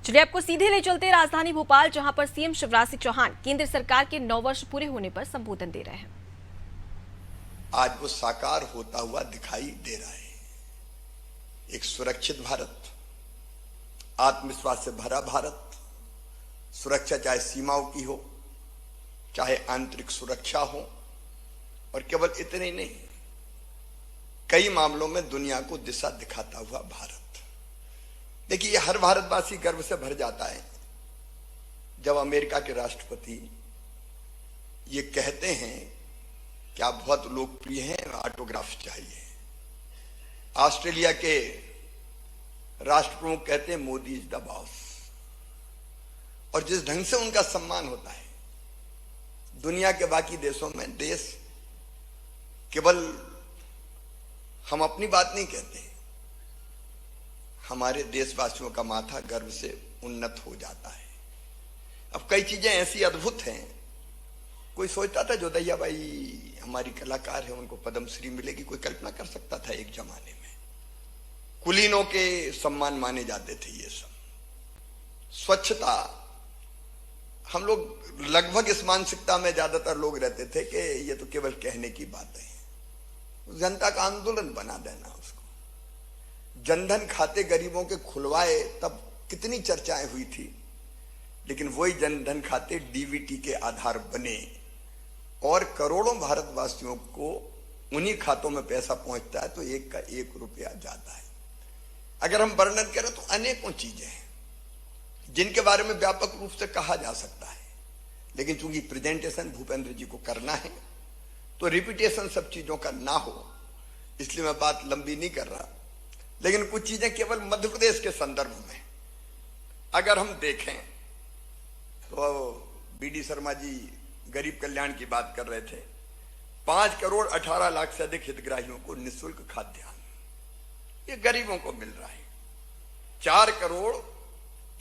चलिए आपको सीधे ले चलते हैं राजधानी भोपाल, जहां पर सीएम शिवराज सिंह चौहान केंद्र सरकार के 9 वर्ष पूरे होने पर संबोधन दे रहे हैं। आज वो साकार होता हुआ दिखाई दे रहा है। एक सुरक्षित भारत, आत्मविश्वास से भरा भारत, सुरक्षा चाहे सीमाओं की हो, चाहे आंतरिक सुरक्षा हो, और केवल इतने ही नहीं, कई मामलों में दुनिया को दिशा दिखाता हुआ भारत। देखिए, हर भारतवासी गर्व से भर जाता है जब अमेरिका के राष्ट्रपति ये कहते हैं कि आप बहुत लोकप्रिय हैं, ऑटोग्राफ चाहिए। ऑस्ट्रेलिया के राष्ट्र प्रमुख कहते हैं मोदी इज द बॉस। और जिस ढंग से उनका सम्मान होता है, दुनिया के बाकी देशों में देश केवल हम अपनी बात नहीं कहते, हमारे देशवासियों का माथा गर्व से उन्नत हो जाता है। अब कई चीजें ऐसी अद्भुत हैं, कोई सोचता था जोधैया भाई हमारी कलाकार है, उनको पद्मश्री मिलेगी, कोई कल्पना कर सकता था? एक जमाने में कुलीनों के सम्मान माने जाते थे ये सब। स्वच्छता, हम लोग लगभग इस मानसिकता में ज्यादातर लोग रहते थे कि ये तो केवल कहने की बात है। जनता का आंदोलन बना देना उसको। जनधन खाते गरीबों के खुलवाए, तब कितनी चर्चाएं हुई थी, लेकिन वही जनधन खाते डीबीटी के आधार बने और करोड़ों भारतवासियों को उन्हीं खातों में पैसा पहुंचता है, तो एक का 1 रुपया जाता है। अगर हम वर्णन करें तो अनेकों चीजें हैं जिनके बारे में व्यापक रूप से कहा जा सकता है, लेकिन चूंकि प्रेजेंटेशन भूपेंद्र जी को करना है तो रिपीटेशन सब चीजों का ना हो, इसलिए मैं बात लंबी नहीं कर रहा। लेकिन कुछ चीजें केवल मध्य प्रदेश के संदर्भ में अगर हम देखें तो बीडी शर्मा जी गरीब कल्याण की बात कर रहे थे। 5 करोड़ 18 लाख से अधिक हितग्राहियों को निःशुल्क खाद्यान्न ये गरीबों को मिल रहा है। 4 करोड़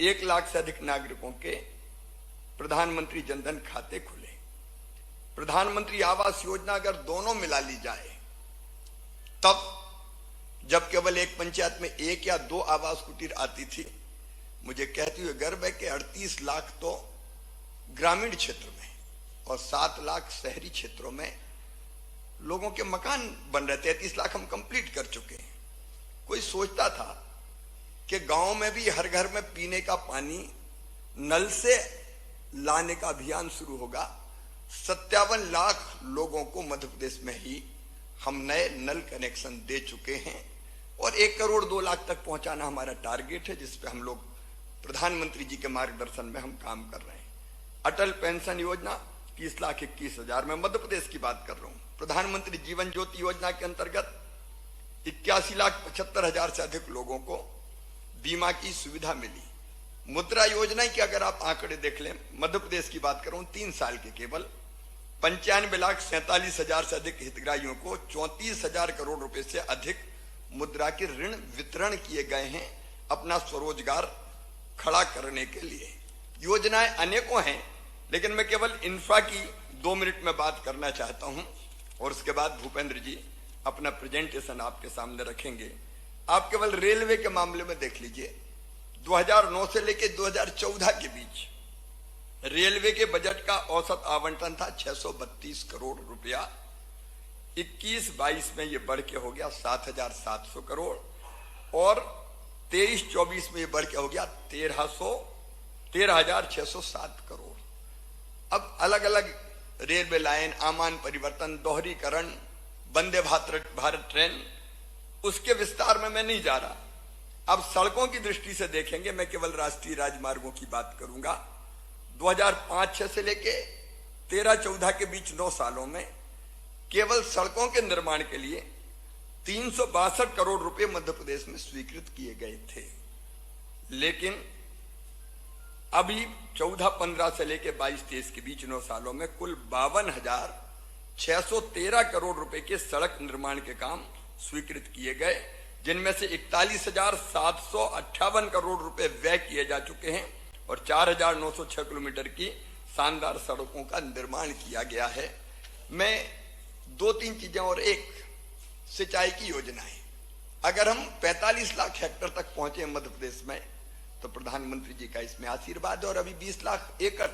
1 लाख से अधिक नागरिकों के प्रधानमंत्री जनधन खाते खुले। प्रधानमंत्री आवास योजना अगर दोनों मिला ली जाए, तब जब केवल एक पंचायत में 1 या 2 आवास कुटीर आती थी, मुझे कहते हुए गर्व है कि 38 लाख तो ग्रामीण क्षेत्र में और 7 लाख शहरी क्षेत्रों में लोगों के मकान बन रहे थे। 33 लाख हम कंप्लीट कर चुके हैं। कोई सोचता था कि गांव में भी हर घर में पीने का पानी नल से लाने का अभियान शुरू होगा। 57 लाख लोगों को मध्य प्रदेश में ही हम नए नल कनेक्शन दे चुके हैं और 1 करोड़ 2 लाख तक पहुंचाना हमारा टारगेट है, जिस पे हम लोग प्रधानमंत्री जी के मार्गदर्शन में हम काम कर रहे हैं। अटल पेंशन योजना 30,21,000 में मध्य प्रदेश की बात कर रहा हूं। प्रधानमंत्री जीवन ज्योति योजना के अंतर्गत 81,75,000 से अधिक लोगों को बीमा की सुविधा मिली। मुद्रा योजना के अगर आप आंकड़े देख लें, मध्य प्रदेश की बात करूं, 3 साल के केवल 95,47,000 से अधिक हितग्राहियों को 34,000 करोड़ रुपए से अधिक मुद्रा के ऋण वितरण किए गए हैं अपना स्वरोजगार खड़ा करने के लिए। योजनाएं अनेकों हैं, लेकिन मैं केवल इंफ्रा की 2 मिनट में बात करना चाहता हूं और उसके बाद भूपेंद्र जी अपना प्रेजेंटेशन आपके सामने रखेंगे। आप केवल रेलवे के मामले में देख लीजिए, 2009 से लेकर 2014 के बीच रेलवे के बजट का औसत आवंटन था 632 करोड़ रुपया। 21-22 में ये बढ़ के हो गया 7,700 करोड़ और 23-24 में ये बढ़ के हो गया 13,607 करोड़। अब अलग अलग रेलवे लाइन, आमान परिवर्तन, दोहरीकरण, वंदे भारत ट्रेन, उसके विस्तार में मैं नहीं जा रहा। अब सड़कों की दृष्टि से देखेंगे, मैं केवल राष्ट्रीय राजमार्गों की बात करूंगा। 2005-06 से लेके 13-14 के बीच 9 सालों में केवल सड़कों के निर्माण के लिए 362 करोड़ रुपए मध्य प्रदेश में स्वीकृत किए गए थे। लेकिन अभी 14-15 से लेके 22-23 के बीच 9 सालों में कुल 52,613 करोड़ रुपए के सड़क निर्माण के काम स्वीकृत किए गए, जिनमें से 41,758 करोड़ रुपए व्यय किए जा चुके हैं और 4,906 किलोमीटर की शानदार सड़कों का निर्माण किया गया है। मैं 2-3 चीजें और, एक सिंचाई की योजनाएं। अगर हम 45 लाख हेक्टेयर तक पहुंचे मध्य प्रदेश में, तो प्रधानमंत्री जी का इसमें आशीर्वाद। और अभी 20 लाख एकड़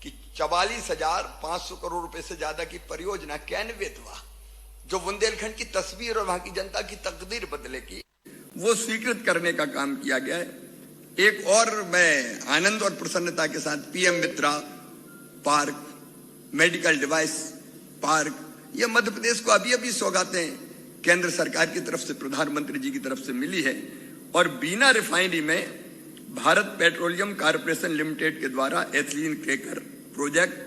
की 44,500 करोड़ रुपए से ज्यादा की परियोजना क्रियान्वित हुआ, जो बुंदेलखंड की तस्वीर और वहां की जनता की तकदीर बदलेगी, वो स्वीकृत करने का काम किया गया है। एक और मैं आनंद और प्रसन्नता के साथ पीएम मित्रा पार्क, मेडिकल डिवाइस पार्क, ये मध्य प्रदेश को अभी अभी सौगातें केंद्र सरकार की तरफ से, प्रधानमंत्री जी की तरफ से मिली है। और बीना रिफाइनरी में भारत पेट्रोलियम कॉर्पोरेशन लिमिटेड के द्वारा ethylene cracker project,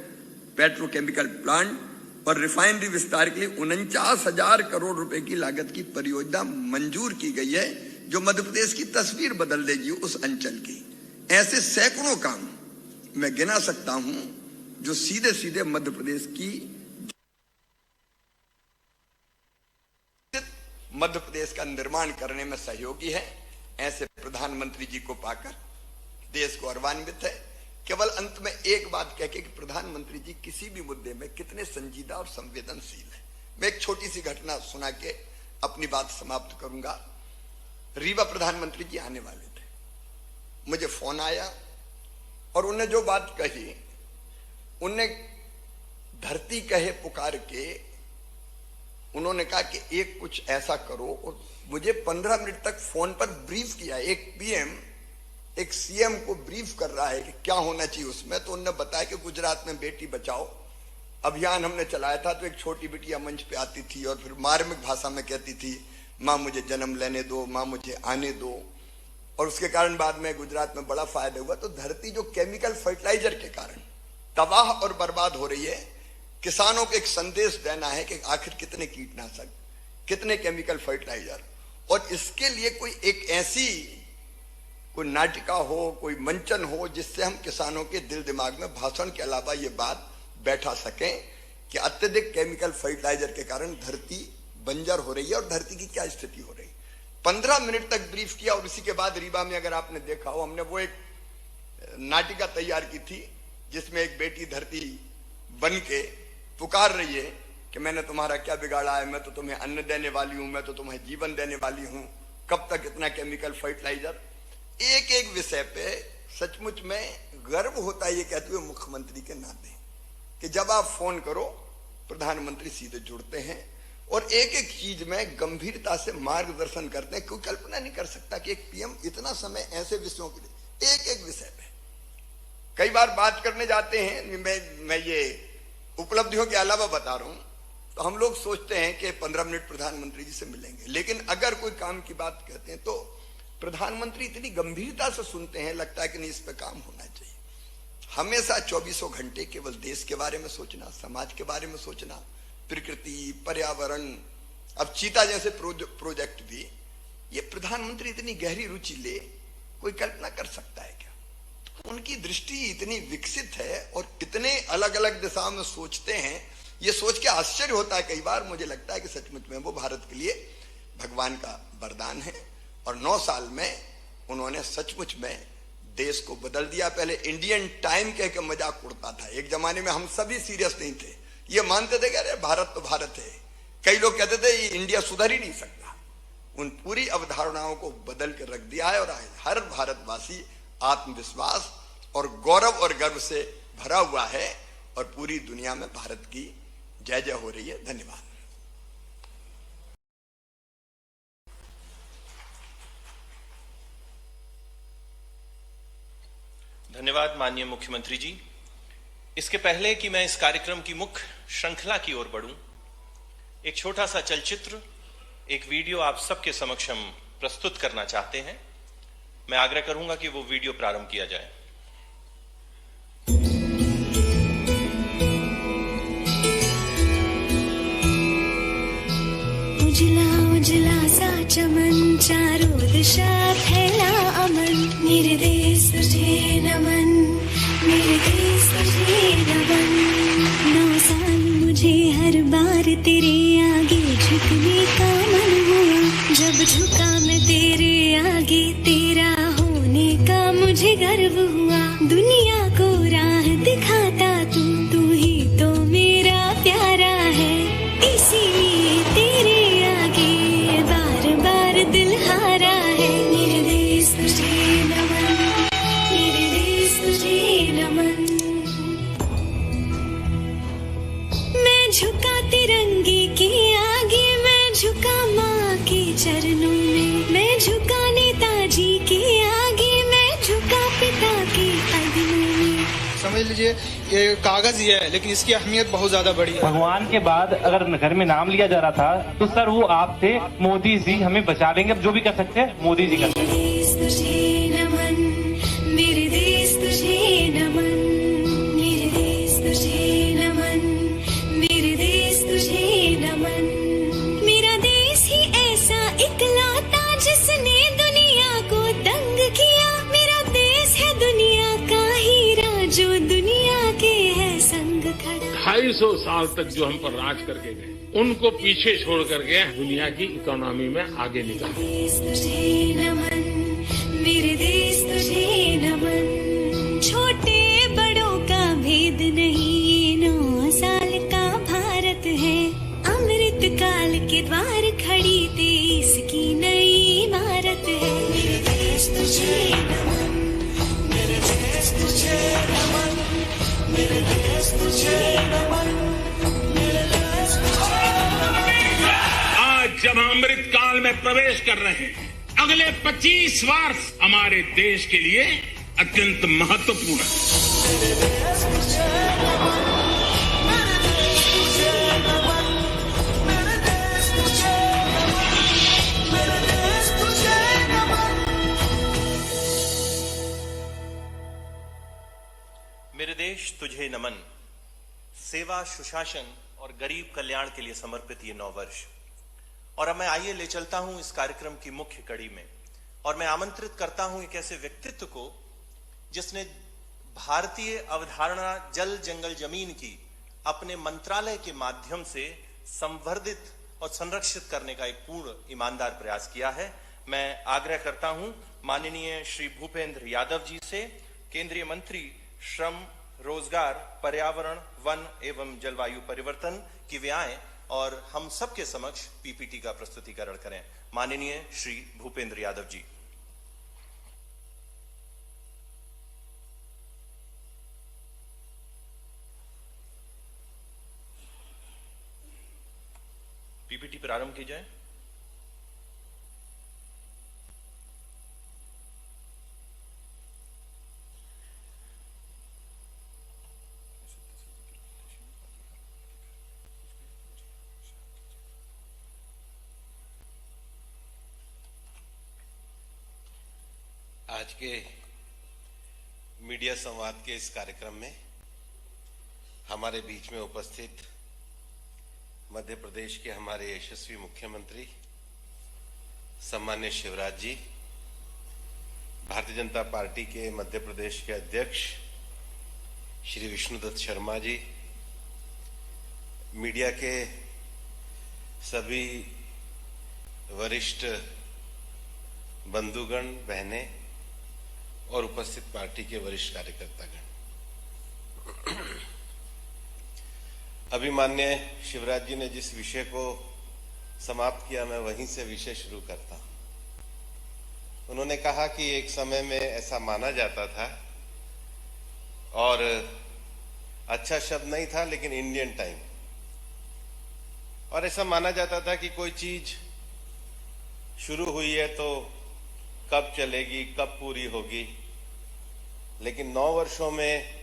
petrochemical plant और रिफाइनरी विस्तार के लिए 49,000 करोड़ रुपए की लागत की परियोजना मंजूर की गई है, जो मध्य प्रदेश की तस्वीर बदल देगी उस अंचल की। ऐसे सैकड़ों काम मैं गिना सकता हूं जो सीधे सीधे मध्य प्रदेश की, मध्य प्रदेश का निर्माण करने में सहयोगी है। ऐसे प्रधानमंत्री जी को पाकर देश को गौरवान्वित है। केवल अंत में एक बात कह के कि प्रधानमंत्री जी किसी भी मुद्दे में कितने संजीदा और संवेदनशील है। मैं एक छोटी सी घटना सुना के अपनी बात समाप्त करूंगा। रीवा प्रधानमंत्री जी आने वाले थे, मुझे फोन आया और उन्होंने जो बात कही, उन्होंने धरती कहे पुकार के उन्होंने कहा कि एक कुछ ऐसा करो, और मुझे 15 मिनट तक फोन पर ब्रीफ किया। एक पीएम एक सीएम को ब्रीफ कर रहा है कि क्या होना चाहिए उसमें। तो उन्होंने बताया कि गुजरात में बेटी बचाओ अभियान हमने चलाया था, तो एक छोटी बिटिया मंच पे आती थी और फिर मार्मिक भाषा में कहती थी, माँ मुझे जन्म लेने दो, माँ मुझे आने दो, और उसके कारण बाद में गुजरात में बड़ा फायदा हुआ। तो धरती जो केमिकल फर्टिलाइजर के कारण तबाह और बर्बाद हो रही है, किसानों को एक संदेश देना है कि आखिर कितने कीटनाशक, कितने केमिकल फर्टिलाइजर, और इसके लिए कोई एक ऐसी कोई नाटिका हो, कोई मंचन हो, जिससे हम किसानों के दिल दिमाग में भाषण के अलावा ये बात बैठा सकें कि अत्यधिक केमिकल फर्टिलाइजर के कारण धरती बंजर हो रही है और धरती की क्या स्थिति हो रही है। 15 मिनट तक ब्रीफ किया और उसी के बाद रीवा में अगर आपने देखा हो, हमने वो एक नाटिका तैयार की थी जिसमें एक बेटी धरती बन के पुकार रही है कि मैंने तुम्हारा क्या बिगाड़ा है, मैं तो तुम्हें अन्न देने वाली हूं, मैं तो तुम्हें जीवन देने वाली हूं, कब तक इतना केमिकल फर्टिलाइजर। एक एक विषय पे सचमुच में गर्व होता है ये कहते हुए मुख्यमंत्री के नाते कि जब आप फोन करो प्रधानमंत्री सीधे जुड़ते हैं और एक एक चीज में गंभीरता से मार्गदर्शन करते हैं। कोई कल्पना नहीं कर सकता कि एक पीएम इतना समय ऐसे विषयों के लिए एक एक विषय पे, कई बार बात करने जाते हैं, मैं ये उपलब्धियों के अलावा बता रहा हूं, तो हम लोग सोचते हैं कि 15 मिनट प्रधानमंत्री जी से मिलेंगे, लेकिन अगर कोई काम की बात कहते हैं तो प्रधानमंत्री इतनी गंभीरता से सुनते हैं, लगता है कि नहीं इस पे काम होना चाहिए। हमेशा 24 घंटे केवल देश के बारे में सोचना, समाज के बारे में सोचना, प्रकृति, पर्यावरण, अब चीता जैसे प्रोजेक्ट भी, ये प्रधानमंत्री इतनी गहरी रुचि ले, कोई कल्पना कर सकता है क्या? उनकी दृष्टि इतनी विकसित है और इतने अलग अलग दिशाओं में सोचते हैं, ये सोच के आश्चर्य होता है कई बार। मुझे लगता है कि सचमुच में वो भारत के लिए भगवान का वरदान है और 9 साल में उन्होंने सचमुच में देश को बदल दिया। पहले इंडियन टाइम कह के मजाक उड़ता था, एक जमाने में हम सभी सीरियस नहीं थे, ये मानते थे कि अरे भारत तो भारत है। कई लोग कहते थे ये इंडिया सुधर ही नहीं सकता। उन पूरी अवधारणाओं को बदल के रख दिया है और आज हर भारतवासी आत्मविश्वास और गौरव और गर्व से भरा हुआ है और पूरी दुनिया में भारत की जय जय हो रही है। धन्यवाद। धन्यवाद माननीय मुख्यमंत्री जी। इसके पहले कि मैं इस कार्यक्रम की मुख्य श्रृंखला की ओर बढ़ूं, एक छोटा सा चलचित्र, एक वीडियो आप सबके समक्ष हम प्रस्तुत करना चाहते हैं। मैं आग्रह करूंगा कि वो वीडियो प्रारंभ किया जाए। उजला उजला सा चमन, चारों दिशा फैला अमन, मेरे देश तुझे नमन, मेरे देश तुझे नमन। 9 साल मुझे हर बार तेरे आगे झुकने का मन हुआ, जब झुका मैं तेरे आगे, तेरा होने का मुझे गर्व हुआ। दुनिया को राह दिखाता तू ही तो मेरा प्यारा है, इसीलिए तेरे आगे बार बार दिल हारा है। मेरे देश तुझे नमन, समझ लीजिए ये कागज ही है, लेकिन इसकी अहमियत बहुत ज्यादा बड़ी है। भगवान के बाद अगर घर में नाम लिया जा रहा था तो सर वो आप थे। मोदी जी हमें बचा लेंगे, अब जो भी कर सकते हैं मोदी जी कर सकते हैं। मेरे देश तुझे नमन, मेरे देश तुझे नमन, मेरे देश तुझे नमन। मेरा देश ही ऐसा इकलौता जिसने दुनिया को दंग किया। मेरा देश है दुनिया का हीरा जो दुनिया के है संग खड़ा। 250 साल तक जो हम पर राज करके गए उनको पीछे छोड़ करके दुनिया की इकोनॉमी में आगे निकाला। देश तुझे नमन, मेरे देश तुझे नमन। छोटे बड़ों का भेद नहीं, ये 9 साल का भारत है। अमृत काल के द्वार खड़ी देश की नई इमारत है। मेरे देश तुझे नमन, मेरे देश तुझे नमन, मेरे देश तुझे नमन, मेरे देश तुझे नमन। आज जब हम अमृत काल में प्रवेश कर रहे हैं, अगले 25 वर्ष हमारे देश के लिए अत्यंत महत्वपूर्ण है। मेरे देश तुझे नमन। सेवा, सुशासन और गरीब कल्याण के लिए समर्पित ये 9 वर्ष। और अब मैं आइए ले चलता हूं इस कार्यक्रम की मुख्य कड़ी में, और मैं आमंत्रित करता हूं एक ऐसे व्यक्तित्व को जिसने भारतीय अवधारणा जल जंगल जमीन की अपने मंत्रालय के माध्यम से संवर्धित और संरक्षित करने का एक पूर्ण ईमानदार प्रयास किया है। मैं आग्रह करता हूं माननीय श्री भूपेंद्र यादव जी से, केंद्रीय मंत्री श्रम, रोजगार, पर्यावरण, वन एवं जलवायु परिवर्तन, की वे आएं और हम सबके समक्ष पीपीटी का प्रस्तुतिकरण करें। माननीय श्री भूपेंद्र यादव जी। पीपीटी प्रारंभ की जाए। आज के मीडिया संवाद के इस कार्यक्रम में हमारे बीच में उपस्थित मध्य प्रदेश के हमारे यशस्वी मुख्यमंत्री सम्मान्य शिवराज जी, भारतीय जनता पार्टी के मध्य प्रदेश के अध्यक्ष श्री विष्णुदत्त शर्मा जी, मीडिया के सभी वरिष्ठ बंधुगण, बहनें और उपस्थित पार्टी के वरिष्ठ कार्यकर्तागण, अभी माननीय शिवराज जी ने जिस विषय को समाप्त किया, मैं वहीं से विषय शुरू करता हूं। उन्होंने कहा कि एक समय में ऐसा माना जाता था, और अच्छा शब्द नहीं था लेकिन इंडियन टाइम, और ऐसा माना जाता था कि कोई चीज शुरू हुई है तो कब चलेगी, कब पूरी होगी। लेकिन 9 वर्षों में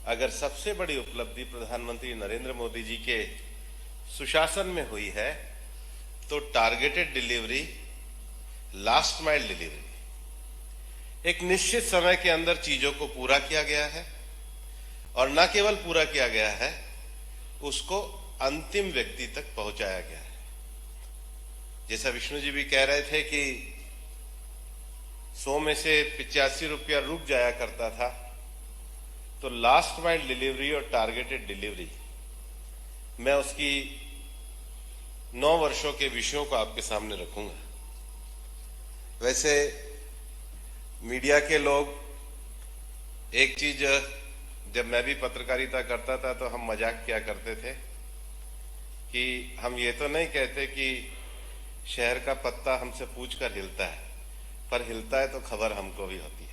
अगर सबसे बड़ी उपलब्धि प्रधानमंत्री नरेंद्र मोदी जी के सुशासन में हुई है तो targeted delivery, last mile delivery. एक निश्चित समय के अंदर चीजों को पूरा किया गया है, और न केवल पूरा किया गया है, उसको अंतिम व्यक्ति तक पहुंचाया गया है। जैसा विष्णु जी भी कह रहे थे कि 100 में से 85 रुपया रुक जाया करता था, तो लास्ट माइल डिलीवरी और टारगेटेड डिलीवरी, मैं उसकी 9 वर्षों के विषयों को आपके सामने रखूंगा। वैसे मीडिया के लोग, एक चीज, जब मैं भी पत्रकारिता करता था तो हम मजाक किया करते थे कि हम ये तो नहीं कहते कि शहर का पत्ता हमसे पूछकर हिलता है, पर हिलता है तो खबर हमको भी होती है।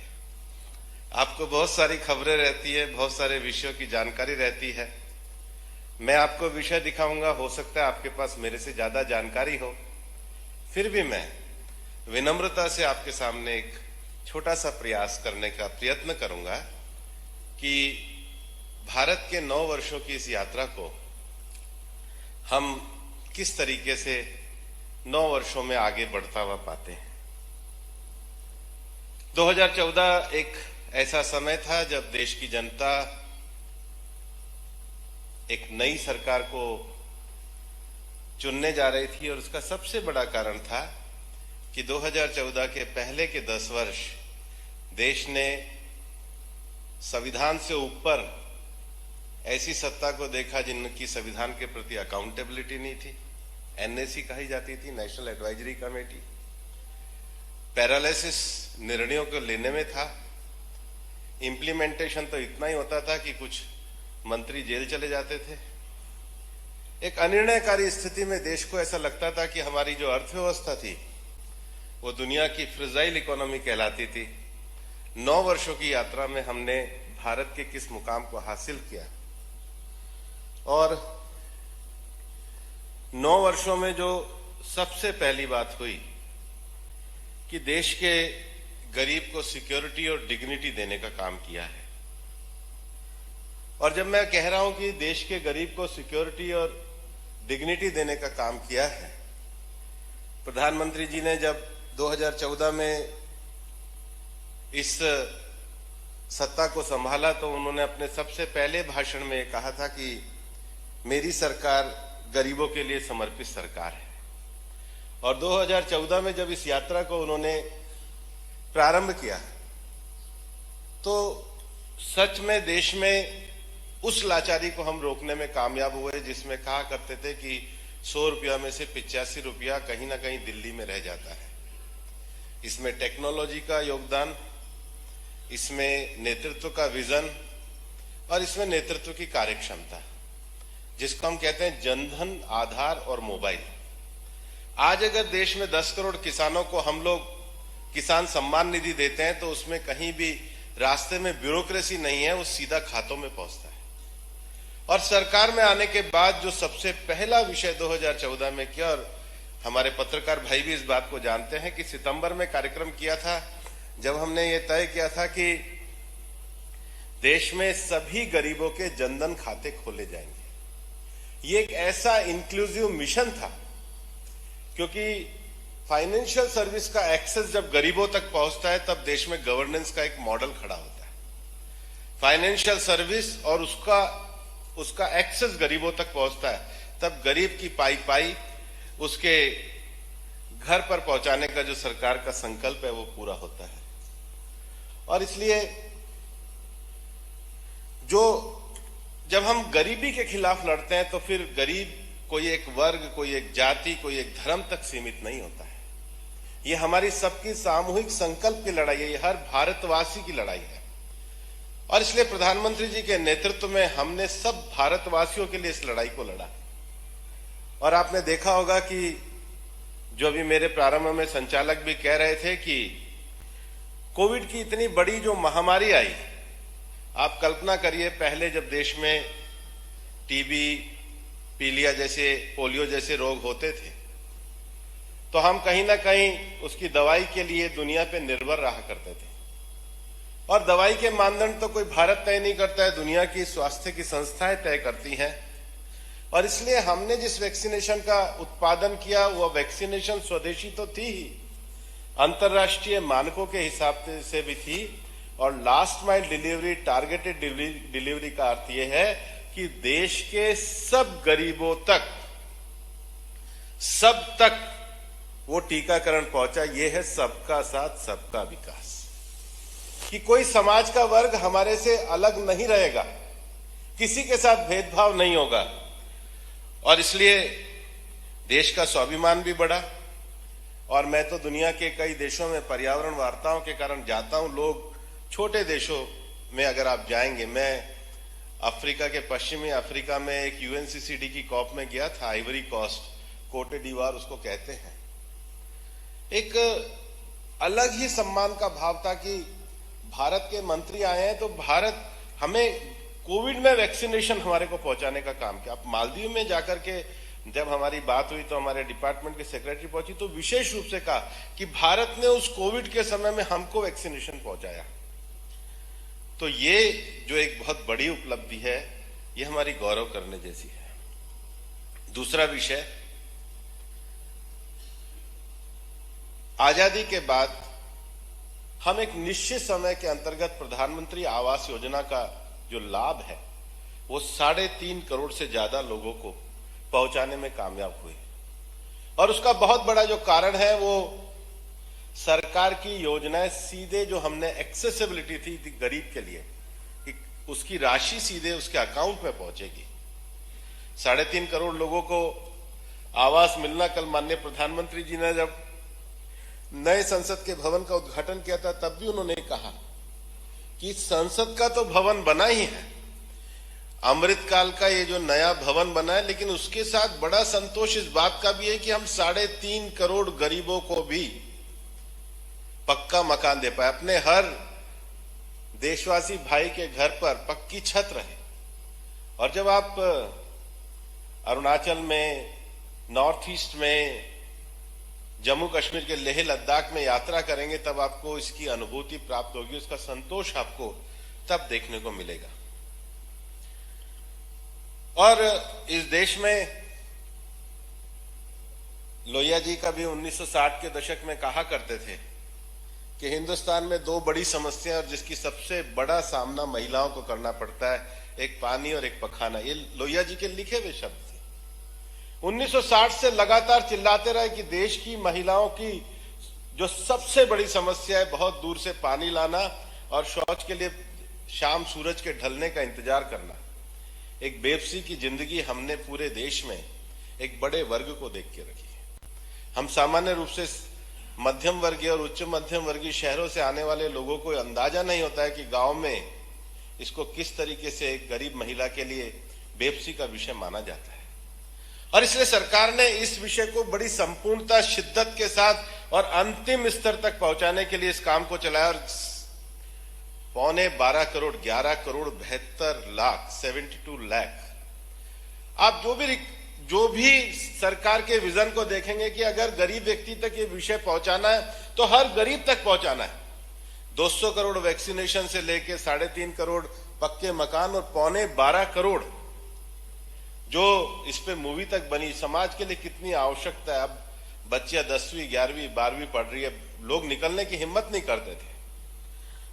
आपको बहुत सारी खबरें रहती है, बहुत सारे विषयों की जानकारी रहती है। मैं आपको विषय दिखाऊंगा, हो सकता है आपके पास मेरे से ज्यादा जानकारी हो, फिर भी मैं विनम्रता से आपके सामने एक छोटा सा प्रयास करने का प्रयत्न करूंगा कि भारत के 9 वर्षों की इस यात्रा को हम किस तरीके से 9 वर्षों में आगे बढ़ता हुआ पाते हैं। 2014 एक ऐसा समय था जब देश की जनता एक नई सरकार को चुनने जा रही थी और उसका सबसे बड़ा कारण था कि 2014 के पहले के 10 वर्ष देश ने संविधान से ऊपर ऐसी सत्ता को देखा जिनकी संविधान के प्रति अकाउंटेबिलिटी नहीं थी। एनएसी कही जाती थी, नेशनल एडवाइजरी कमेटी। पैरालिसिस निर्णयों को लेने में था। इंप्लीमेंटेशन तो इतना ही होता था कि कुछ मंत्री जेल चले जाते थे। एक अनिर्णयकारी स्थिति में देश को ऐसा लगता था कि हमारी जो अर्थव्यवस्था थी वो दुनिया की फ्रेजाइल इकोनॉमी कहलाती थी। 9 वर्षों की यात्रा में हमने भारत के किस मुकाम को हासिल किया और 9 वर्षों में जो सबसे पहली बात हुई कि देश के गरीब को सिक्योरिटी और डिग्निटी देने का काम किया है। और जब मैं कह रहा हूं कि देश के गरीब को सिक्योरिटी और डिग्निटी देने का काम किया है, प्रधानमंत्री जी ने जब 2014 में इस सत्ता को संभाला तो उन्होंने अपने सबसे पहले भाषण में कहा था कि मेरी सरकार गरीबों के लिए समर्पित सरकार है। और 2014 में जब इस यात्रा को उन्होंने प्रारंभ किया तो सच में देश में उस लाचारी को हम रोकने में कामयाब हुए जिसमें कहा करते थे कि 100 रुपया में से 85 रुपया कहीं ना कहीं दिल्ली में रह जाता है। इसमें टेक्नोलॉजी का योगदान, इसमें नेतृत्व का विजन और इसमें नेतृत्व की कार्यक्षमता, जिसको हम कहते हैं जनधन, आधार और मोबाइल। आज अगर देश में 10 करोड़ किसानों को हम लोग किसान सम्मान निधि देते हैं तो उसमें कहीं भी रास्ते में ब्यूरोक्रेसी नहीं है, वो सीधा खातों में पहुंचता है। और सरकार में आने के बाद जो सबसे पहला विषय 2014 में किया, और हमारे पत्रकार भाई भी इस बात को जानते हैं कि सितंबर में कार्यक्रम किया था जब हमने ये तय किया था कि देश में सभी गरीबों के जनधन खाते खोले जाएंगे। ये एक ऐसा इंक्लूसिव मिशन था क्योंकि फाइनेंशियल सर्विस का एक्सेस जब गरीबों तक पहुंचता है तब देश में गवर्नेंस का एक मॉडल खड़ा होता है। फाइनेंशियल सर्विस और उसका एक्सेस गरीबों तक पहुंचता है तब गरीब की पाई पाई उसके घर पर पहुंचाने का जो सरकार का संकल्प है वो पूरा होता है। और इसलिए जब हम गरीबी के खिलाफ लड़ते हैं तो फिर गरीब कोई एक वर्ग, कोई एक जाति, कोई एक धर्म तक सीमित नहीं होता है। ये हमारी सबकी सामूहिक संकल्प की लड़ाई है, ये हर भारतवासी की लड़ाई है। और इसलिए प्रधानमंत्री जी के नेतृत्व में हमने सब भारतवासियों के लिए इस लड़ाई को लड़ा। और आपने देखा होगा कि जो अभी मेरे प्रारंभ में संचालक भी कह रहे थे कि कोविड की इतनी बड़ी जो महामारी आई, आप कल्पना करिए पहले जब देश में टीबी, पीलिया जैसे, पोलियो जैसे रोग होते थे तो हम कहीं ना कहीं उसकी दवाई के लिए दुनिया पे निर्भर रहा करते थे। और दवाई के मानदंड तो कोई भारत तय नहीं करता है, दुनिया की स्वास्थ्य की संस्थाएं तय करती हैं। और इसलिए हमने जिस वैक्सीनेशन का उत्पादन किया वो वैक्सीनेशन स्वदेशी तो थी ही, अंतर्राष्ट्रीय मानकों के हिसाब से भी थी। और last mile delivery, targeted delivery का अर्थ यह है कि देश के सब गरीबों तक, सब तक वो टीकाकरण पहुंचा। ये है सबका साथ सबका विकास, कि कोई समाज का वर्ग हमारे से अलग नहीं रहेगा, किसी के साथ भेदभाव नहीं होगा। और इसलिए देश का स्वाभिमान भी बढ़ा। और मैं तो दुनिया के कई देशों में पर्यावरण वार्ताओं के कारण जाता हूं। लोग छोटे देशों में अगर आप जाएंगे, मैं अफ्रीका के पश्चिमी अफ्रीका में एक यूएनसीसीडी की कॉप में गया था, आइवरी कोस्ट, कोटे दीवार उसको कहते हैं। एक अलग ही सम्मान का भाव था कि भारत के मंत्री आए हैं तो भारत हमें कोविड में वैक्सीनेशन हमारे को पहुंचाने का काम किया। आप मालदीव में जाकर के जब हमारी बात हुई तो हमारे डिपार्टमेंट के सेक्रेटरी पहुंची तो विशेष रूप से कहा कि भारत ने उस कोविड के समय में हमको वैक्सीनेशन पहुंचाया। तो ये जो एक बहुत बड़ी उपलब्धि है, ये हमारी गौरव करने जैसी है। दूसरा विषय, आजादी के बाद हम एक निश्चित समय के अंतर्गत प्रधानमंत्री आवास योजना का जो लाभ है वो 3.5 करोड़ से ज्यादा लोगों को पहुंचाने में कामयाब हुए। और उसका बहुत बड़ा जो कारण है वो सरकार की योजनाएं सीधे जो हमने एक्सेसिबिलिटी थी गरीब के लिए, उसकी राशि सीधे उसके अकाउंट में पहुंचेगी। 3.5 करोड़ लोगों को आवास मिलना, कल माननीय प्रधानमंत्री जी ने जब नए संसद के भवन का उद्घाटन किया था तब भी उन्होंने कहा कि संसद का तो भवन बना ही है, अमृतकाल का ये जो नया भवन बना है, लेकिन उसके साथ बड़ा संतोष इस बात का भी है कि हम 3.5 करोड़ गरीबों को भी पक्का मकान दे पाए, अपने हर देशवासी भाई के घर पर पक्की छत रहे। और जब आप अरुणाचल में, नॉर्थ ईस्ट में, जम्मू कश्मीर के लेह लद्दाख में यात्रा करेंगे तब आपको इसकी अनुभूति प्राप्त होगी, उसका संतोष आपको तब देखने को मिलेगा। और इस देश में लोहिया जी का भी 1960 के दशक में कहा करते थे कि हिंदुस्तान में 2 बड़ी समस्याएं और जिसकी सबसे बड़ा सामना महिलाओं को करना पड़ता है, एक पानी और एक पखाना। ये लोहिया जी के लिखे हुए शब्द थे। 1960 से लगातार चिल्लाते रहे कि देश की महिलाओं की जो सबसे बड़ी समस्या है बहुत दूर से पानी लाना और शौच के लिए शाम सूरज के ढलने का इंतजार करना। एक बेबसी की जिंदगी हमने पूरे देश में एक बड़े वर्ग को देख के रखी है। हम सामान्य रूप से मध्यम वर्गीय और उच्च मध्यम वर्गीय शहरों से आने वाले लोगों को अंदाजा नहीं होता है कि गांव में इसको किस तरीके से एक गरीब महिला के लिए बेबसी का विषय माना जाता है। और इसलिए सरकार ने इस विषय को बड़ी संपूर्णता, शिद्दत के साथ और अंतिम स्तर तक पहुंचाने के लिए इस काम को चलाया और 12.25 करोड़ 11 करोड़ 72 लाख 72 लाख। आप जो भी सरकार के विजन को देखेंगे कि अगर गरीब व्यक्ति तक ये विषय पहुंचाना है तो हर गरीब तक पहुंचाना है। 200 करोड़ वैक्सीनेशन से लेके 3.5 करोड़ पक्के मकान और 12.25 करोड़ जो इस पे मूवी तक बनी, समाज के लिए कितनी आवश्यकता है। अब बच्चियां 10वीं 11वीं 12वीं पढ़ रही है, लोग निकलने की हिम्मत नहीं करते थे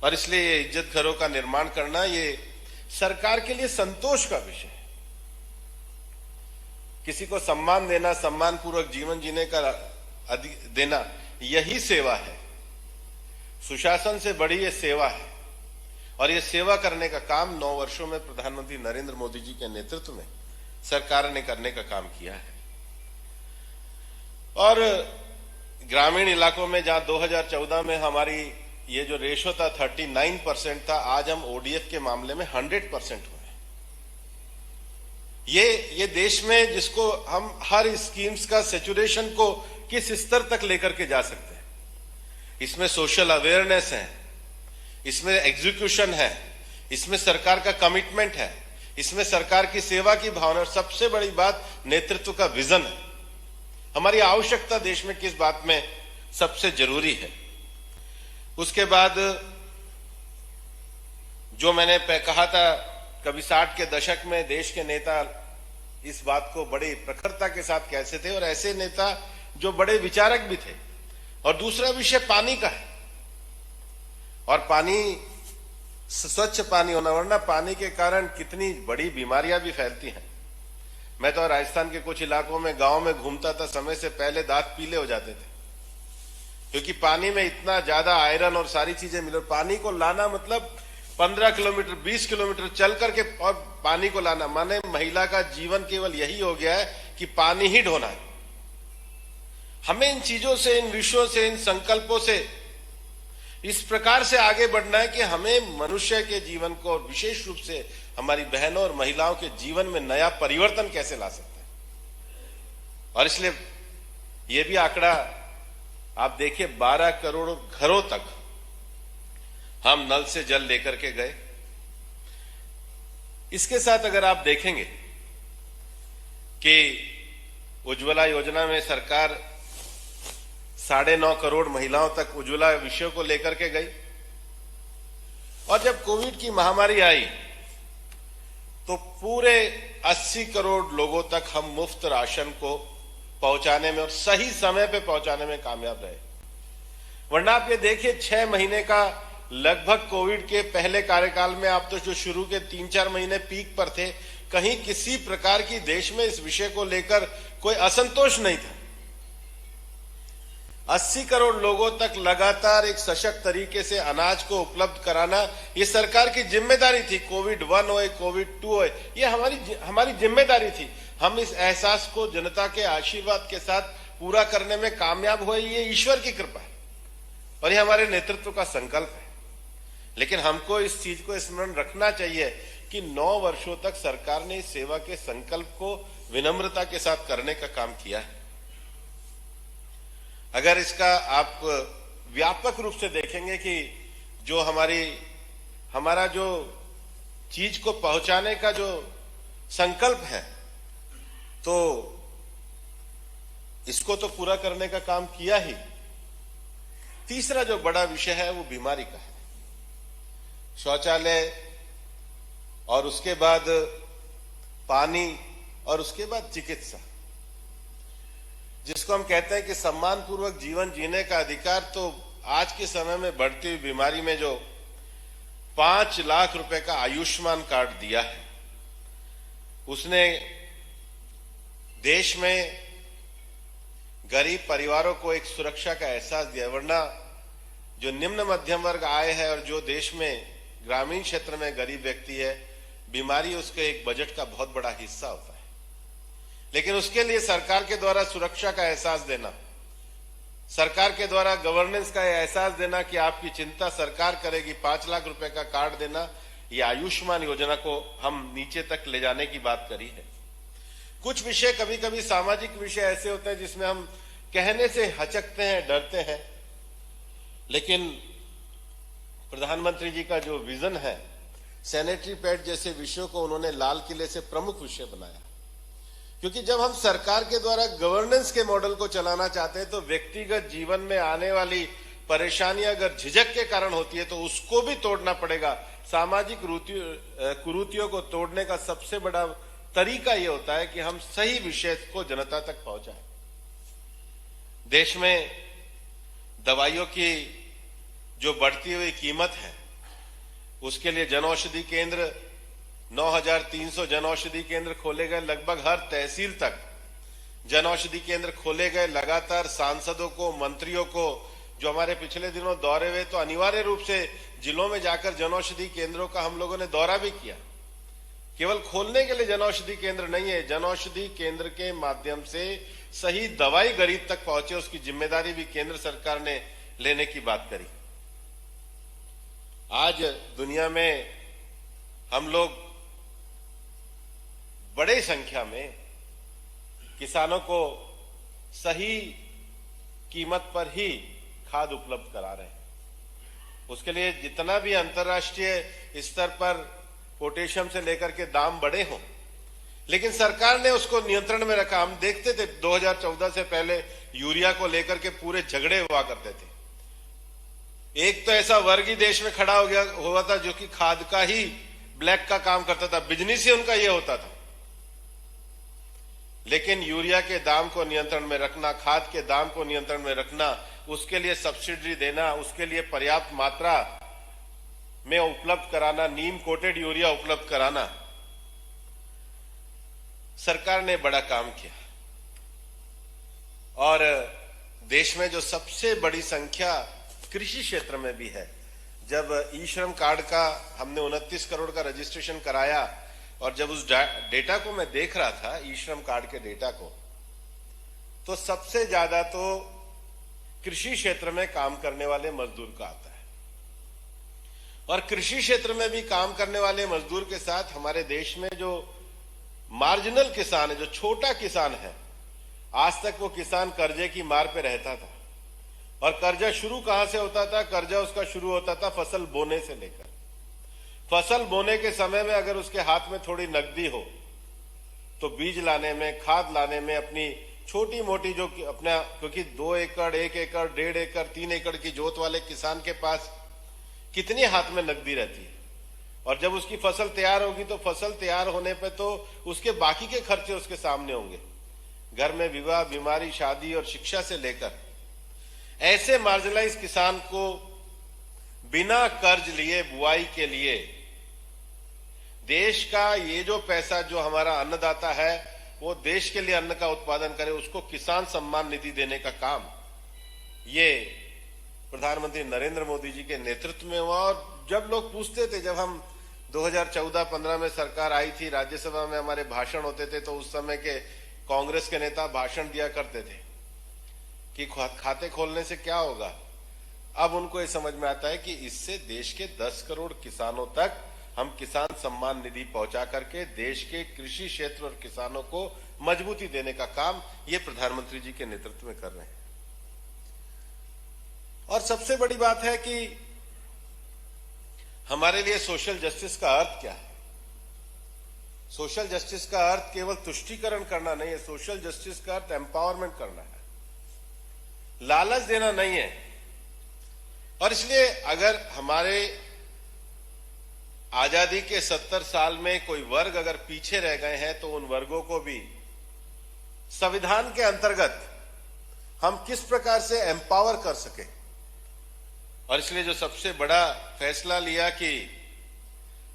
और इसलिए ये इज्जत घरों का निर्माण करना ये सरकार के लिए संतोष का विषय है। किसी को सम्मान देना, सम्मान पूर्वक जीवन जीने का देना, यही सेवा है। सुशासन से बड़ी ये सेवा है और ये सेवा करने का काम 9 वर्षों में प्रधानमंत्री नरेंद्र मोदी जी के नेतृत्व में सरकार ने करने का काम किया है। और ग्रामीण इलाकों में जहां 2014 में हमारी ये जो रेशो था 39% था, आज हम ओडीएफ के मामले में 100% हुए। ये देश में जिसको हम हर स्कीम्स का सैचुरेशन को किस स्तर तक लेकर के जा सकते हैं, इसमें सोशल अवेयरनेस है, इसमें एग्जीक्यूशन है, इसमें सरकार का कमिटमेंट है, इसमें सरकार की सेवा की भावना और सबसे बड़ी बात नेतृत्व का विजन है। हमारी आवश्यकता देश में किस बात में सबसे जरूरी है। उसके बाद जो मैंने कहा था, कभी 60 के दशक में देश के नेता इस बात को बड़ी प्रखरता के साथ कहते थे और ऐसे नेता जो बड़े विचारक भी थे। और दूसरा विषय पानी का है और पानी, स्वच्छ पानी होना, वरना पानी के कारण कितनी बड़ी बीमारियां भी फैलती हैं। मैं तो राजस्थान के कुछ इलाकों में गांव में घूमता था, समय से पहले दांत पीले हो जाते थे क्योंकि पानी में इतना ज्यादा आयरन और सारी चीजें मिले। पानी को लाना मतलब 15 किलोमीटर 20 किलोमीटर चल करके और पानी को लाना, माने महिला का जीवन केवल यही हो गया है कि पानी ही ढोना है। हमें इन चीजों से, इन विषयों से, इन संकल्पों से इस प्रकार से आगे बढ़ना है कि हमें मनुष्य के जीवन को और विशेष रूप से हमारी बहनों और महिलाओं के जीवन में नया परिवर्तन कैसे ला सकते हैं। और इसलिए यह भी आंकड़ा आप देखिए, 12 करोड़ घरों तक हम नल से जल लेकर के गए। इसके साथ अगर आप देखेंगे कि उज्ज्वला योजना में सरकार 9.5 करोड़ महिलाओं तक उज्ज्वला विषय को लेकर के गई और जब कोविड की महामारी आई तो पूरे 80 करोड़ लोगों तक हम मुफ्त राशन को पहुंचाने में और सही समय पे पहुंचाने में कामयाब रहे। वरना आप ये देखिए 6 महीने का लगभग कोविड के पहले कार्यकाल में आप तो जो शुरू के 3-4 महीने पीक पर थे, कहीं किसी प्रकार की देश में इस विषय को लेकर कोई असंतोष नहीं था। 80 करोड़ लोगों तक लगातार एक सशक्त तरीके से अनाज को उपलब्ध कराना ये सरकार की जिम्मेदारी थी। कोविड 1 हो, कोविड 2 हो, ये हमारी जिम्मेदारी थी। हम इस एहसास को जनता के आशीर्वाद के साथ पूरा करने में कामयाब हुए, ये ईश्वर की कृपा है और ये हमारे नेतृत्व का संकल्प है। लेकिन हमको इस चीज को स्मरण रखना चाहिए कि 9 वर्षों तक सरकार ने इस सेवा के संकल्प को विनम्रता के साथ करने का काम किया है। अगर इसका आप व्यापक रूप से देखेंगे कि जो हमारा जो चीज को पहुंचाने का जो संकल्प है, तो इसको तो पूरा करने का काम किया ही। तीसरा जो बड़ा विषय है वो बीमारी का है। शौचालय और उसके बाद पानी और उसके बाद चिकित्सा, जिसको हम कहते हैं कि सम्मानपूर्वक जीवन जीने का अधिकार, तो आज के समय में बढ़ती हुई बीमारी में जो 5 लाख रुपए का आयुष्मान कार्ड दिया है, उसने देश में गरीब परिवारों को एक सुरक्षा का एहसास दिया। वरना जो निम्न मध्यम वर्ग आय है और जो देश में ग्रामीण क्षेत्र में गरीब व्यक्ति है, बीमारी उसके एक बजट का बहुत बड़ा हिस्सा होता है। लेकिन उसके लिए सरकार के द्वारा सुरक्षा का एहसास देना, सरकार के द्वारा गवर्नेंस का एहसास देना कि आपकी चिंता सरकार करेगी, 5 लाख रुपए का कार्ड देना, ये आयुष्मान योजना को हम नीचे तक ले जाने की बात करी है। कुछ विषय, कभी कभी सामाजिक विषय ऐसे होते हैं जिसमें हम कहने से हचकते हैं, डरते हैं, लेकिन प्रधानमंत्री जी का जो विजन है, सैनिटरी पैड जैसे विषयों को उन्होंने लाल किले से प्रमुख विषय बनाया। क्योंकि जब हम सरकार के द्वारा गवर्नेंस के मॉडल को चलाना चाहते हैं तो व्यक्तिगत जीवन में आने वाली परेशानियां अगर झिझक के कारण होती है तो उसको भी तोड़ना पड़ेगा। सामाजिक कुरीतियों को तोड़ने का सबसे बड़ा तरीका यह होता है कि हम सही विषय को जनता तक पहुंचाएं। देश में दवाइयों की जो बढ़ती हुई कीमत है, उसके लिए जनौषधि केंद्र 9,300 जनौषधि केंद्र खोले गए। लगभग हर तहसील तक जनौषधि केंद्र खोले गए। लगातार सांसदों को, मंत्रियों को, जो हमारे पिछले दिनों दौरे हुए, तो अनिवार्य रूप से जिलों में जाकर जनौषधि केंद्रों का हम लोगों ने दौरा भी किया। केवल खोलने के लिए जनौषधि केंद्र नहीं है, जनौषधि केंद्र के माध्यम से सही दवाई गरीब तक पहुंचे, उसकी जिम्मेदारी भी केंद्र सरकार ने लेने की बात करी। आज दुनिया में हम लोग बड़े संख्या में किसानों को सही कीमत पर ही खाद उपलब्ध करा रहे हैं। उसके लिए जितना भी अंतर्राष्ट्रीय स्तर पर पोटेशियम से लेकर के दाम बढ़े हों, लेकिन सरकार ने उसको नियंत्रण में रखा। हम देखते थे 2014 से पहले यूरिया को लेकर के पूरे झगड़े हुआ करते थे। एक तो ऐसा वर्ग ही देश में खड़ा हुआ था जो कि खाद का ही ब्लैक का काम करता था, बिजनेस ही उनका यह होता था। लेकिन यूरिया के दाम को नियंत्रण में रखना, खाद के दाम को नियंत्रण में रखना, उसके लिए सब्सिडी देना, उसके लिए पर्याप्त मात्रा में उपलब्ध कराना, नीम कोटेड यूरिया उपलब्ध कराना, सरकार ने बड़ा काम किया। और देश में जो सबसे बड़ी संख्या कृषि क्षेत्र में भी है, जब ई श्रम कार्ड का हमने 29 करोड़ का रजिस्ट्रेशन कराया और जब उस डेटा को मैं देख रहा था, ई श्रम कार्ड के डेटा को, तो सबसे ज्यादा तो कृषि क्षेत्र में काम करने वाले मजदूर का आता है। और कृषि क्षेत्र में भी काम करने वाले मजदूर के साथ हमारे देश में जो मार्जिनल किसान है, जो छोटा किसान है, आज तक वो किसान कर्जे की मार पे रहता था। और कर्जा शुरू कहां से होता था? कर्जा उसका शुरू होता था फसल बोने से लेकर। फसल बोने के समय में अगर उसके हाथ में थोड़ी नकदी हो तो बीज लाने में, खाद लाने में, अपनी छोटी मोटी जो अपना, क्योंकि 2 एकड़, 1 एकड़, 1.5 एकड़, 3 एकड़ की जोत वाले किसान के पास कितनी हाथ में नकदी रहती है, और जब उसकी फसल तैयार होगी तो फसल तैयार होने पे तो उसके बाकी के खर्चे उसके सामने होंगे, घर में विवाह, बीमारी, शादी और शिक्षा से लेकर। ऐसे मार्जिनलाइज किसान को बिना कर्ज लिए बुआई के लिए देश का ये जो पैसा जो हमारा अन्नदाता है वो देश के लिए अन्न का उत्पादन करे, उसको किसान सम्मान निधि देने का काम ये प्रधानमंत्री नरेंद्र मोदी जी के नेतृत्व में हुआ। और जब लोग पूछते थे, जब हम 2014-15 में सरकार आई थी, राज्यसभा में हमारे भाषण होते थे, तो उस समय के कांग्रेस के नेता भाषण दिया करते थे कि खाते खोलने से क्या होगा। अब उनको ये समझ में आता है कि इससे देश के 10 करोड़ किसानों तक हम किसान सम्मान निधि पहुंचा करके देश के कृषि क्षेत्र और किसानों को मजबूती देने का काम ये प्रधानमंत्री जी के नेतृत्व में कर रहे हैं। और सबसे बड़ी बात है कि हमारे लिए सोशल जस्टिस का अर्थ क्या है। सोशल जस्टिस का अर्थ केवल तुष्टीकरण करना नहीं है, सोशल जस्टिस का अर्थ एम्पावरमेंट करना है, लालच देना नहीं है। और इसलिए अगर हमारे आजादी के 70 साल में कोई वर्ग अगर पीछे रह गए हैं तो उन वर्गों को भी संविधान के अंतर्गत हम किस प्रकार से एम्पावर कर सके। और इसलिए जो सबसे बड़ा फैसला लिया कि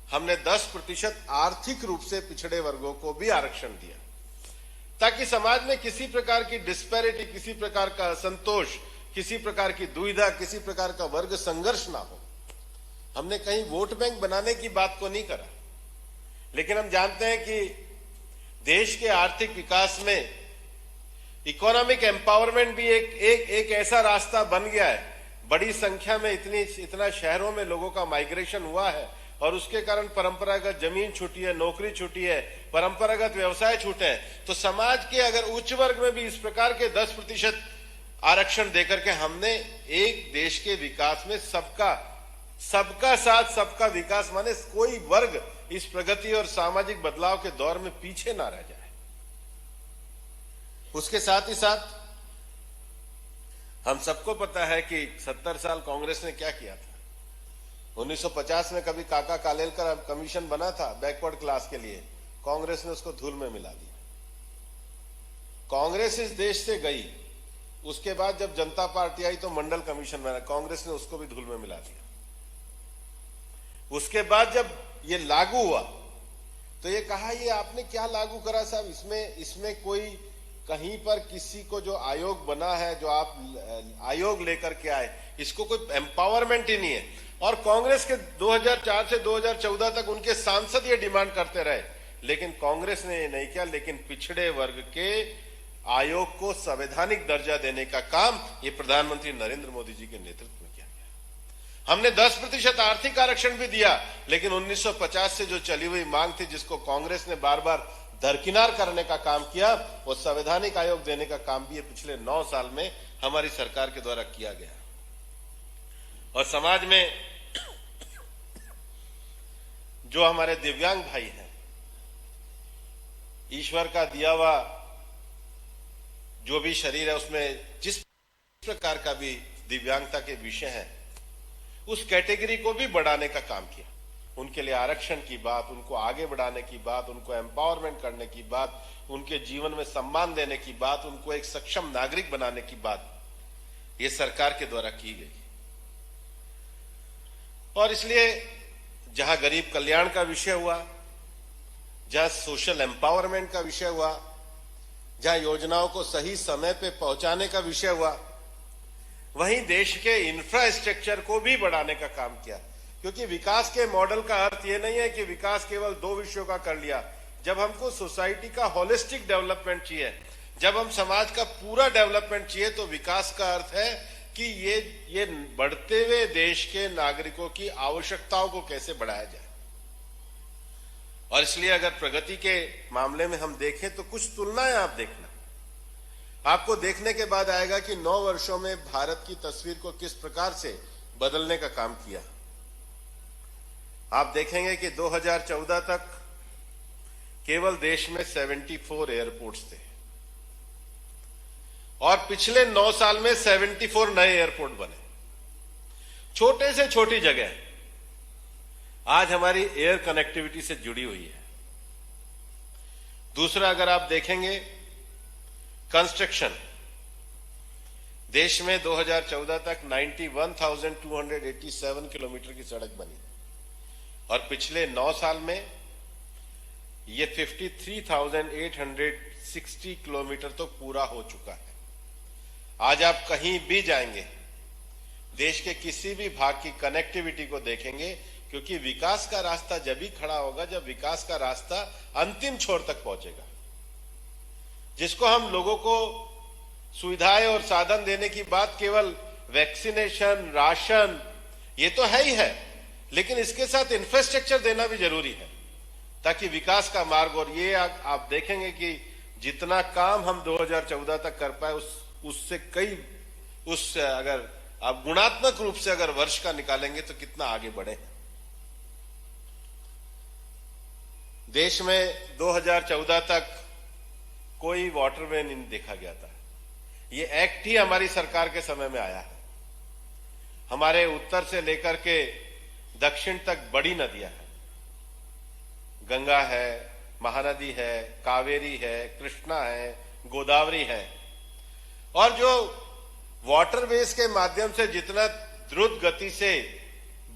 हमने 10% आर्थिक रूप से पिछड़े वर्गों को भी आरक्षण दिया, ताकि समाज में किसी प्रकार की डिस्पैरिटी, किसी प्रकार का असंतोष, किसी प्रकार की दुविधा, किसी प्रकार का वर्ग संघर्ष ना हो। हमने कहीं वोट बैंक बनाने की बात को नहीं करा, लेकिन हम जानते हैं कि देश के आर्थिक विकास में इकोनॉमिक एम्पावरमेंट भी एक ऐसा रास्ता बन गया है। बड़ी संख्या में इतना शहरों में लोगों का माइग्रेशन हुआ है और उसके कारण परंपरागत जमीन छूटी है, नौकरी छूटी है, परंपरागत व्यवसाय छूटे हैं। तो समाज के अगर उच्च वर्ग में भी इस प्रकार के 10% आरक्षण देकर के हमने एक देश के विकास में सबका साथ सबका विकास, माने कोई वर्ग इस प्रगति और सामाजिक बदलाव के दौर में पीछे ना रह जाए। उसके साथ ही साथ हम सबको पता है कि 70 साल कांग्रेस ने क्या किया था। 1950 में कभी काका कालेलकर कमीशन बना था बैकवर्ड क्लास के लिए, कांग्रेस ने उसको धूल में मिला दिया। कांग्रेस इस देश से गई, उसके बाद जब जनता पार्टी आई तो मंडल कमीशन बना, कांग्रेस ने उसको भी धूल में मिला दिया। उसके बाद जब ये लागू हुआ तो ये कहा ये आपने क्या लागू करा साहब, इसमें कोई कहीं पर किसी को जो आयोग बना है, जो आप आयोग लेकर के आए, इसको कोई एम्पावरमेंट ही नहीं है। और कांग्रेस के 2004 से 2014 तक उनके सांसद ये डिमांड करते रहे, लेकिन कांग्रेस ने ये नहीं किया। लेकिन पिछड़े वर्ग के आयोग को संवैधानिक दर्जा देने का काम ये प्रधानमंत्री नरेंद्र मोदी जी के नेतृत्व में किया गया। हमने 10% आर्थिक आरक्षण भी दिया, लेकिन 1950 से जो चली हुई मांग थी, जिसको कांग्रेस ने बार बार दरकिनार करने का काम किया, वो संवैधानिक आयोग देने का काम भी पिछले 9 साल में हमारी सरकार के द्वारा किया गया। और समाज में जो हमारे दिव्यांग भाई हैं, ईश्वर का दिया हुआ जो भी शरीर है उसमें जिस प्रकार का भी दिव्यांगता के विषय हैं, उस कैटेगरी को भी बढ़ाने का काम किया। उनके लिए आरक्षण की बात, उनको आगे बढ़ाने की बात, उनको एम्पावरमेंट करने की बात, उनके जीवन में सम्मान देने की बात, उनको एक सक्षम नागरिक बनाने की बात ये सरकार के द्वारा की गई। और इसलिए जहां गरीब कल्याण का विषय हुआ, जहां सोशल एम्पावरमेंट का विषय हुआ, जहां योजनाओं को सही समय पे पहुंचाने का विषय हुआ, वहीं देश के इंफ्रास्ट्रक्चर को भी बढ़ाने का काम किया। क्योंकि विकास के मॉडल का अर्थ यह नहीं है कि विकास केवल 2 विषयों का कर लिया। जब हमको सोसाइटी का होलिस्टिक डेवलपमेंट चाहिए, जब हम समाज का पूरा डेवलपमेंट चाहिए, तो विकास का अर्थ है कि ये बढ़ते हुए देश के नागरिकों की आवश्यकताओं को कैसे बढ़ाया जाए। और इसलिए अगर प्रगति के मामले में हम देखें तो कुछ तुलनाएं आप देखना, आपको देखने के बाद आएगा कि 9 वर्षों में भारत की तस्वीर को किस प्रकार से बदलने का काम किया। आप देखेंगे कि 2014 तक केवल देश में 74 एयरपोर्ट्स थे और पिछले 9 साल में 74 नए एयरपोर्ट बने, छोटे से छोटी जगह। आज हमारी एयर कनेक्टिविटी से जुड़ी हुई है। दूसरा, अगर आप देखेंगे कंस्ट्रक्शन, देश में 2014 तक 91,287 किलोमीटर की सड़क बनी और पिछले 9 साल में ये 53,860 किलोमीटर तो पूरा हो चुका है। आज आप कहीं भी जाएंगे, देश के किसी भी भाग की कनेक्टिविटी को देखेंगे, क्योंकि विकास का रास्ता जब भी खड़ा होगा जब विकास का रास्ता अंतिम छोर तक पहुंचेगा। जिसको हम लोगों को सुविधाएं और साधन देने की बात केवल वैक्सीनेशन, राशन, ये तो है ही है, लेकिन इसके साथ इंफ्रास्ट्रक्चर देना भी जरूरी है ताकि विकास का मार्ग। और ये आप देखेंगे कि जितना काम हम 2014 तक कर पाए उससे कई अगर आप गुणात्मक रूप से अगर वर्ष का निकालेंगे तो कितना आगे बढ़े हैं। देश में 2014 तक कोई वाटरवे नहीं देखा गया था। ये एक्ट ही हमारी सरकार के समय में आया है। हमारे उत्तर से लेकर के दक्षिण तक बड़ी नदियां हैं, गंगा है, महानदी है, कावेरी है, कृष्णा है, गोदावरी है, और जो वाटरवेज के माध्यम से जितना द्रुत गति से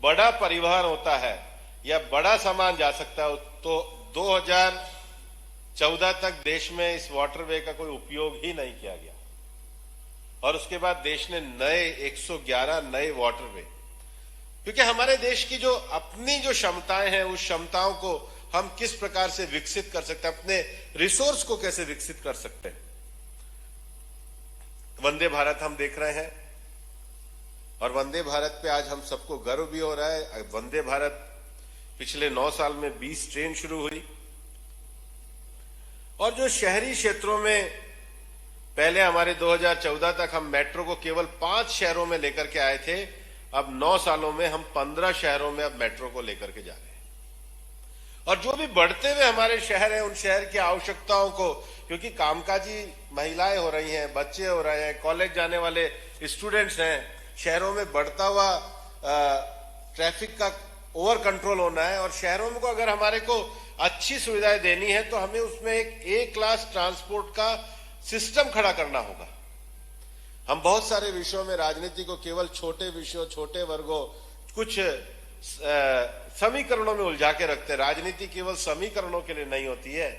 बड़ा परिवहन होता है या बड़ा सामान जा सकता है, तो 2014 तक देश में इस वाटरवे का कोई उपयोग ही नहीं किया गया। और उसके बाद देश ने 111 नए वाटरवे, क्योंकि हमारे देश की जो अपनी जो क्षमताएं हैं, उस क्षमताओं को हम किस प्रकार से विकसित कर सकते हैं, अपने रिसोर्स को कैसे विकसित कर सकते हैं। वंदे भारत हम देख रहे हैं और वंदे भारत पे आज हम सबको गर्व भी हो रहा है। वंदे भारत पिछले 9 साल में 20 ट्रेन शुरू हुई और जो शहरी क्षेत्रों में पहले हमारे 2014 तक हम मेट्रो को केवल 5 शहरों में लेकर के आए थे, अब 9 सालों में हम 15 शहरों में अब मेट्रो को लेकर के जा रहे हैं। और जो भी बढ़ते हुए हमारे शहर हैं, उन शहर की आवश्यकताओं को, क्योंकि कामकाजी महिलाएं हो रही हैं, बच्चे हो रहे हैं, कॉलेज जाने वाले स्टूडेंट्स हैं, शहरों में बढ़ता हुआ ट्रैफिक का ओवर कंट्रोल होना है। और शहरों में को अगर हमारे को अच्छी सुविधाएं देनी है तो हमें उसमें एक ए क्लास ट्रांसपोर्ट का सिस्टम खड़ा करना होगा। हम बहुत सारे विषयों में राजनीति को केवल छोटे विषयों, छोटे वर्गों, कुछ समीकरणों में उलझा के रखते हैं। राजनीति केवल समीकरणों के लिए नहीं होती है,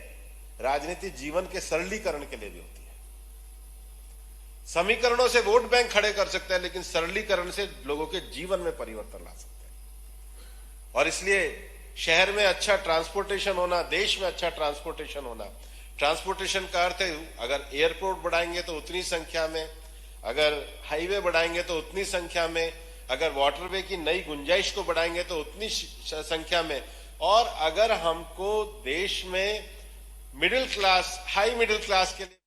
राजनीति जीवन के सरलीकरण के लिए भी होती है। समीकरणों से वोट बैंक खड़े कर सकते हैं, लेकिन सरलीकरण से लोगों के जीवन में परिवर्तन ला सकते हैं। और इसलिए शहर में अच्छा ट्रांसपोर्टेशन होना, देश में अच्छा ट्रांसपोर्टेशन होना, ट्रांसपोर्टेशन का अर्थ है अगर एयरपोर्ट बढ़ाएंगे तो उतनी संख्या में, अगर हाईवे बढ़ाएंगे तो उतनी संख्या में, अगर वाटरवे की नई गुंजाइश को बढ़ाएंगे तो उतनी संख्या में, और अगर हमको देश में middle class, high middle class के लिए